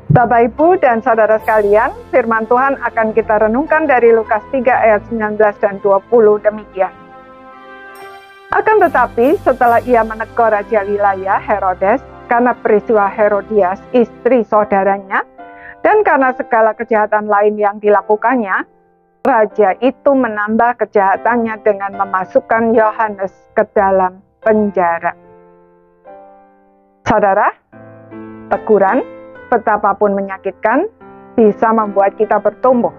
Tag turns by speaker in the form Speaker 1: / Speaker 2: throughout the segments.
Speaker 1: Bapak, Ibu, dan saudara sekalian, firman Tuhan akan kita renungkan dari Lukas 3 ayat 19 dan 20 demikian. Akan tetapi, setelah ia menegur Raja wilayah Herodes, karena peristiwa Herodias, istri saudaranya, dan karena segala kejahatan lain yang dilakukannya, Raja itu menambah kejahatannya dengan memasukkan Yohanes ke dalam penjara. Saudara, teguran betapapun menyakitkan, bisa membuat kita bertumbuh.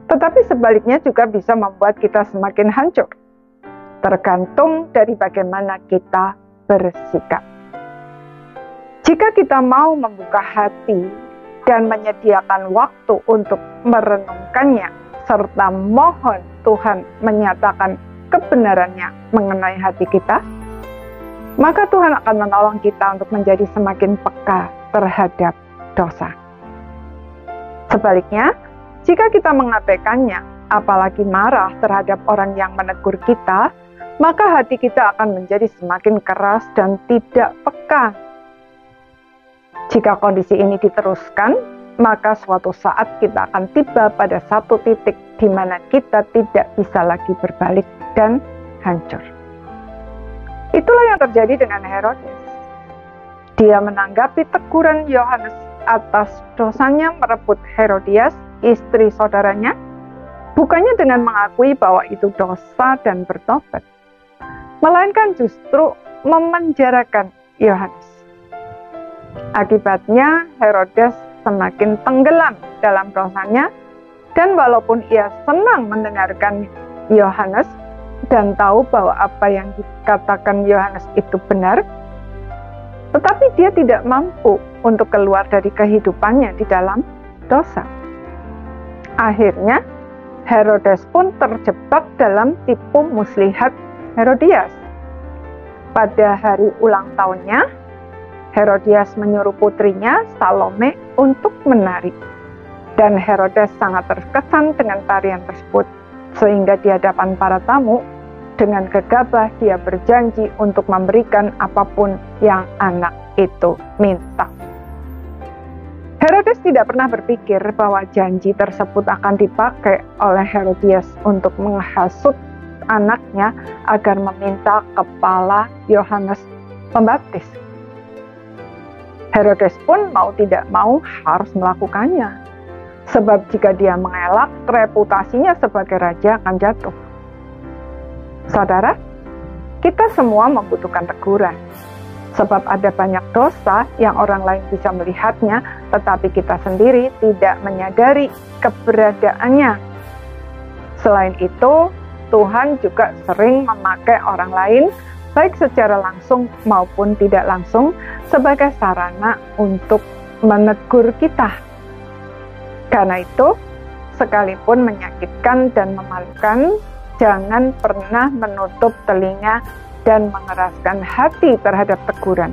Speaker 1: Tetapi sebaliknya juga bisa membuat kita semakin hancur. Tergantung dari bagaimana kita bersikap. Jika kita mau membuka hati dan menyediakan waktu untuk merenungkannya, serta mohon Tuhan menyatakan kebenarannya mengenai hati kita, maka Tuhan akan menolong kita untuk menjadi semakin peka terhadap dosa. Sebaliknya, jika kita mengabaikannya, apalagi marah terhadap orang yang menegur kita, maka hati kita akan menjadi semakin keras dan tidak peka. Jika kondisi ini diteruskan, maka suatu saat kita akan tiba pada satu titik di mana kita tidak bisa lagi berbalik dan hancur. Itulah yang terjadi dengan Herodes. Dia menanggapi teguran Yohanes atas dosanya merebut Herodias, istri saudaranya, bukannya dengan mengakui bahwa itu dosa dan bertobat, melainkan justru memenjarakan Yohanes. Akibatnya, Herodes semakin tenggelam dalam dosanya, dan walaupun ia senang mendengarkan Yohanes dan tahu bahwa apa yang dikatakan Yohanes itu benar, tetapi dia tidak mampu untuk keluar dari kehidupannya di dalam dosa. Akhirnya, Herodes pun terjebak dalam tipu muslihat Herodias. Pada hari ulang tahunnya, Herodias menyuruh putrinya Salome untuk menari. Dan Herodes sangat terkesan dengan tarian tersebut, sehingga di hadapan para tamu, dengan gegabah dia berjanji untuk memberikan apapun yang anak itu minta. Herodes tidak pernah berpikir bahwa janji tersebut akan dipakai oleh Herodias untuk menghasut anaknya agar meminta kepala Yohanes Pembaptis. Herodes pun mau tidak mau harus melakukannya, sebab jika dia mengelak, reputasinya sebagai raja akan jatuh. Saudara, kita semua membutuhkan teguran, sebab ada banyak dosa yang orang lain bisa melihatnya, tetapi kita sendiri tidak menyadari keberadaannya. Selain itu, Tuhan juga sering memakai orang lain, baik secara langsung maupun tidak langsung, sebagai sarana untuk menegur kita. Karena itu, sekalipun menyakitkan dan memalukan, jangan pernah menutup telinga dan mengeraskan hati terhadap teguran.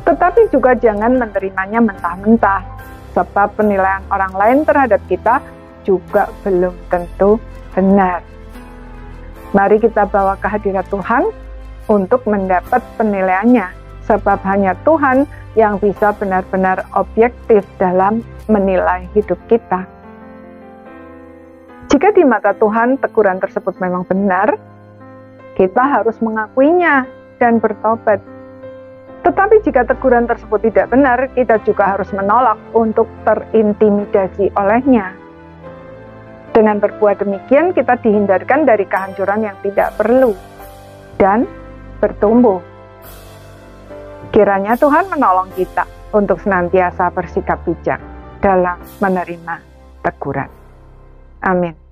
Speaker 1: Tetapi juga jangan menerimanya mentah-mentah, sebab penilaian orang lain terhadap kita juga belum tentu benar. Mari kita bawa ke hadirat Tuhan untuk mendapat penilaiannya, sebab hanya Tuhan yang bisa benar-benar objektif dalam menilai hidup kita. Jika di mata Tuhan teguran tersebut memang benar, kita harus mengakuinya dan bertobat. Tetapi jika teguran tersebut tidak benar, kita juga harus menolak untuk terintimidasi olehnya. Dengan berbuat demikian, kita dihindarkan dari kehancuran yang tidak perlu dan bertumbuh. Kiranya Tuhan menolong kita untuk senantiasa bersikap bijak dalam menerima teguran. Amin.